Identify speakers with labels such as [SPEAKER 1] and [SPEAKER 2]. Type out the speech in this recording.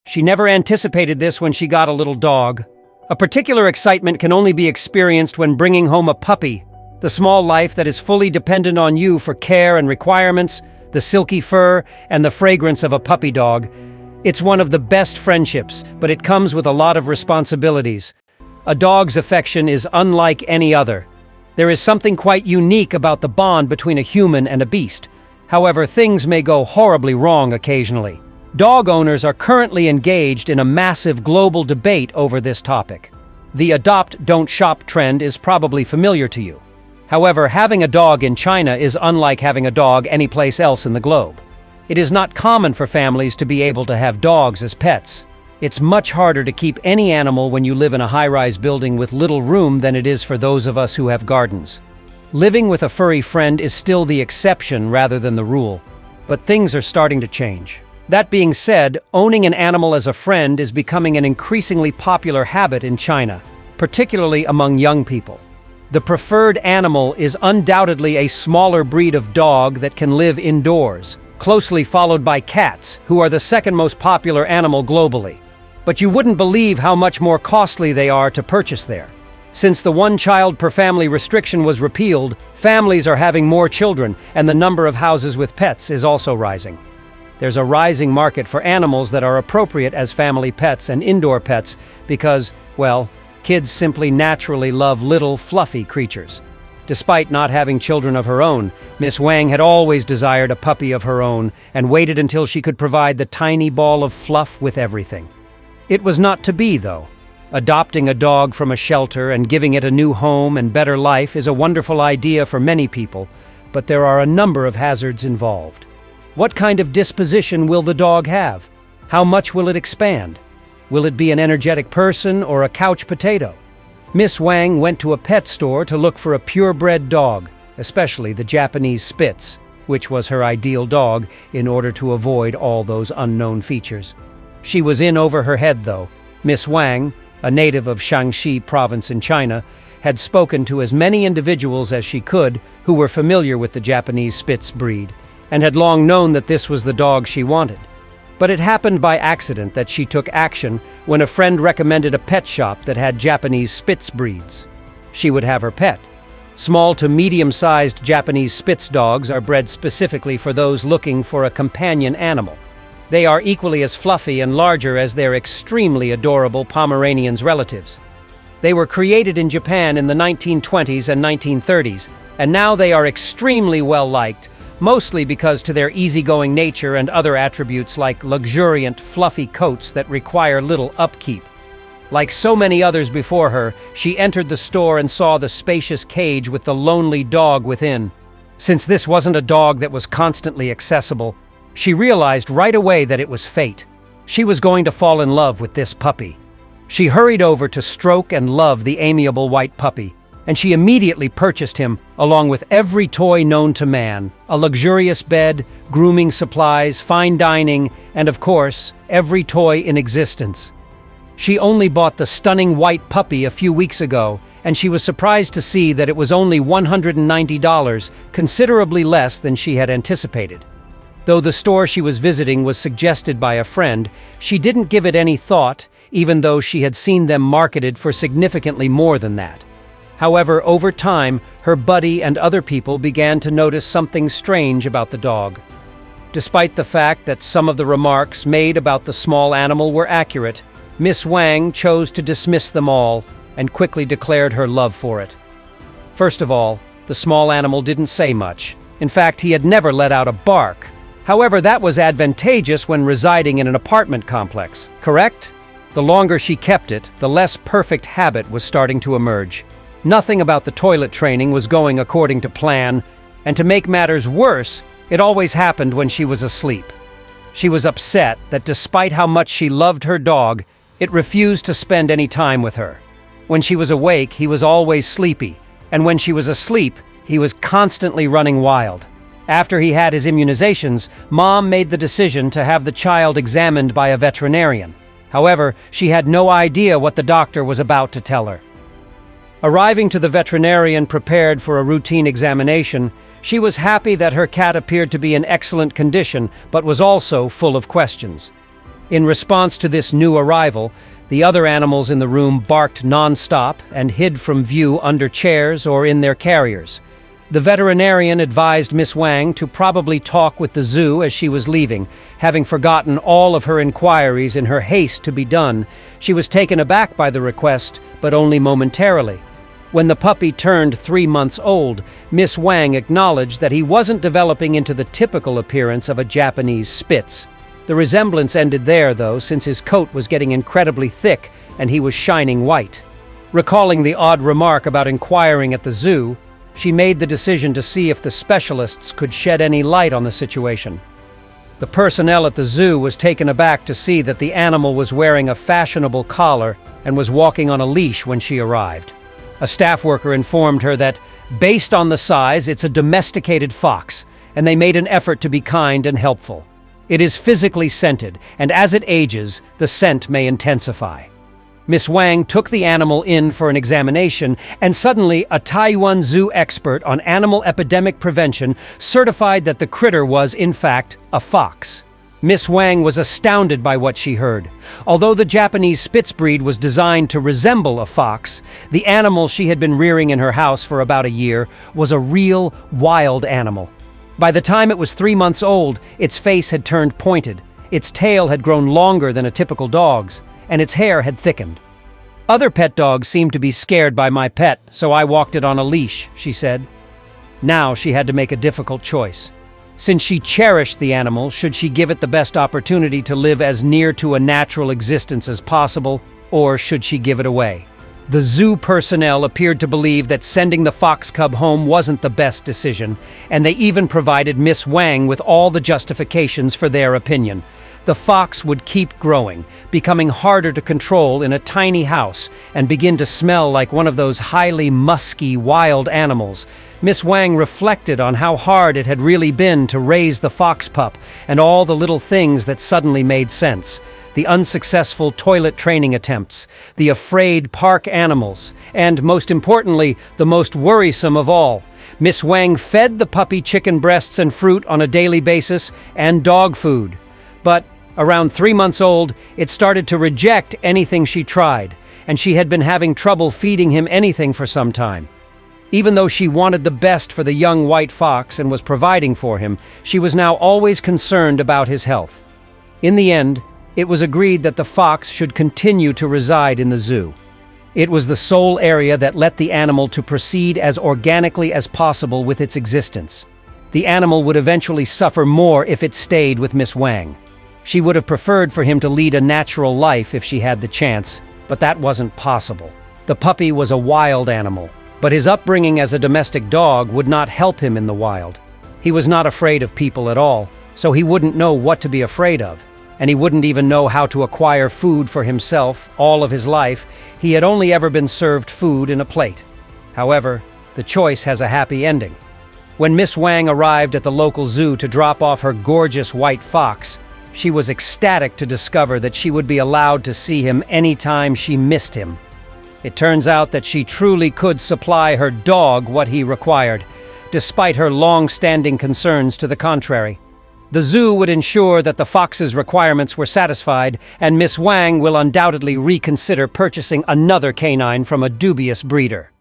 [SPEAKER 1] She never anticipated this when she got a little dog. A particular excitement can only be experienced when bringing home a puppy, the small life that is fully dependent on you for care and requirements, the silky fur, and the fragrance of a puppy dog. It's one of the best friendships, but it comes with a lot of responsibilities. A dog's affection is unlike any other. There is something quite unique about the bond between a human and a beast. However, things may go horribly wrong occasionally. Dog owners are currently engaged in a massive global debate over this topic. The adopt, don't shop trend is probably familiar to you. However, having a dog in China is unlike having a dog anyplace else in the globe. It is not common for families to be able to have dogs as pets. It's much harder to keep any animal when you live in a high-rise building with little room than it is for those of us who have gardens. Living with a furry friend is still the exception rather than the rule, but things are starting to change. That being said, owning an animal as a friend is becoming an increasingly popular habit in China, particularly among young people. The preferred animal is undoubtedly a smaller breed of dog that can live indoors, closely followed by cats, who are the second most popular animal globally. But you wouldn't believe how much more costly they are to purchase there. Since the one-child-per-family restriction was repealed, families are having more children, and the number of houses with pets is also rising. There's a rising market for animals that are appropriate as family pets and indoor pets because, well, kids simply naturally love little, fluffy creatures. Despite not having children of her own, Miss Wang had always desired a puppy of her own and waited until she could provide the tiny ball of fluff with everything. It was not to be, though. Adopting a dog from a shelter and giving it a new home and better life is a wonderful idea for many people, but there are a number of hazards involved. What kind of disposition will the dog have? How much will it expand? Will it be an energetic person or a couch potato? Miss Wang went to a pet store to look for a purebred dog, especially the Japanese Spitz, which was her ideal dog in order to avoid all those unknown features. She was in over her head, though. Miss Wang, a native of Shaanxi province in China, had spoken to as many individuals as she could who were familiar with the Japanese Spitz breed, and had long known that this was the dog she wanted. But it happened by accident that she took action when a friend recommended a pet shop that had Japanese Spitz breeds. She would have her pet. Small to medium-sized Japanese Spitz dogs are bred specifically for those looking for a companion animal. They are equally as fluffy and larger as their extremely adorable Pomeranians relatives. They were created in Japan in the 1920s and 1930s, and now they are extremely well-liked, mostly because to their easygoing nature and other attributes like luxuriant, fluffy coats that require little upkeep. Like so many others before her, she entered the store and saw the spacious cage with the lonely dog within. Since this wasn't a dog that was constantly accessible, she realized right away that it was fate. She was going to fall in love with this puppy. She hurried over to stroke and love the amiable white puppy, and she immediately purchased him along with every toy known to man, a luxurious bed, grooming supplies, fine dining, and of course, every toy in existence. She only bought the stunning white puppy a few weeks ago, and she was surprised to see that it was only $190, considerably less than she had anticipated. Though the store she was visiting was suggested by a friend, she didn't give it any thought, even though she had seen them marketed for significantly more than that. However, over time, her buddy and other people began to notice something strange about the dog. Despite the fact that some of the remarks made about the small animal were accurate, Miss Wang chose to dismiss them all and quickly declared her love for it. First of all, the small animal didn't say much. In fact, he had never let out a bark. However, that was advantageous when residing in an apartment complex, correct? The longer she kept it, the less perfect habit was starting to emerge. Nothing about the toilet training was going according to plan, and to make matters worse, it always happened when she was asleep. She was upset that despite how much she loved her dog, it refused to spend any time with her. When she was awake, he was always sleepy, and when she was asleep, he was constantly running wild. After he had his immunizations, Mom made the decision to have the child examined by a veterinarian. However, she had no idea what the doctor was about to tell her. Arriving to the veterinarian prepared for a routine examination, she was happy that her cat appeared to be in excellent condition, but was also full of questions. In response to this new arrival, the other animals in the room barked non-stop and hid from view under chairs or in their carriers. The veterinarian advised Miss Wang to probably talk with the zoo as she was leaving. Having forgotten all of her inquiries in her haste to be done, she was taken aback by the request, but only momentarily. When the puppy turned 3 months old, Miss Wang acknowledged that he wasn't developing into the typical appearance of a Japanese Spitz. The resemblance ended there, though, since his coat was getting incredibly thick and he was shining white. Recalling the odd remark about inquiring at the zoo, she made the decision to see if the specialists could shed any light on the situation. The personnel at the zoo was taken aback to see that the animal was wearing a fashionable collar and was walking on a leash when she arrived. A staff worker informed her that, based on the size, it's a domesticated fox, and they made an effort to be kind and helpful. It is physically scented, and as it ages, the scent may intensify. Miss Wang took the animal in for an examination, and suddenly a Taiyuan zoo expert on animal epidemic prevention certified that the critter was, in fact, a fox. Miss Wang was astounded by what she heard. Although the Japanese Spitz breed was designed to resemble a fox, the animal she had been rearing in her house for about a year was a real, wild animal. By the time it was 3 months old, its face had turned pointed, its tail had grown longer than a typical dog's, and its hair had thickened. Other pet dogs seemed to be scared by my pet, so I walked it on a leash, she said. Now she had to make a difficult choice. Since she cherished the animal, should she give it the best opportunity to live as near to a natural existence as possible, or should she give it away? The zoo personnel appeared to believe that sending the fox cub home wasn't the best decision, and they even provided Miss Wang with all the justifications for their opinion. The fox would keep growing, becoming harder to control in a tiny house, and begin to smell like one of those highly musky wild animals. Miss Wang reflected on how hard it had really been to raise the fox pup, and all the little things that suddenly made sense. The unsuccessful toilet training attempts, the afraid park animals, and, most importantly, the most worrisome of all, Miss Wang fed the puppy chicken breasts and fruit on a daily basis, and dog food. But around 3 months old, it started to reject anything she tried, and she had been having trouble feeding him anything for some time. Even though she wanted the best for the young white fox and was providing for him, she was now always concerned about his health. In the end, it was agreed that the fox should continue to reside in the zoo. It was the sole area that let the animal to proceed as organically as possible with its existence. The animal would eventually suffer more if it stayed with Miss Wang. She would have preferred for him to lead a natural life if she had the chance, but that wasn't possible. The puppy was a wild animal, but his upbringing as a domestic dog would not help him in the wild. He was not afraid of people at all, so he wouldn't know what to be afraid of, and he wouldn't even know how to acquire food for himself. All of his life, he had only ever been served food in a plate. However, the choice has a happy ending. When Miss Wang arrived at the local zoo to drop off her gorgeous white fox, she was ecstatic to discover that she would be allowed to see him anytime she missed him. It turns out that she truly could supply her dog what he required, despite her long-standing concerns to the contrary. The zoo would ensure that the fox's requirements were satisfied, and Miss Wang will undoubtedly reconsider purchasing another canine from a dubious breeder.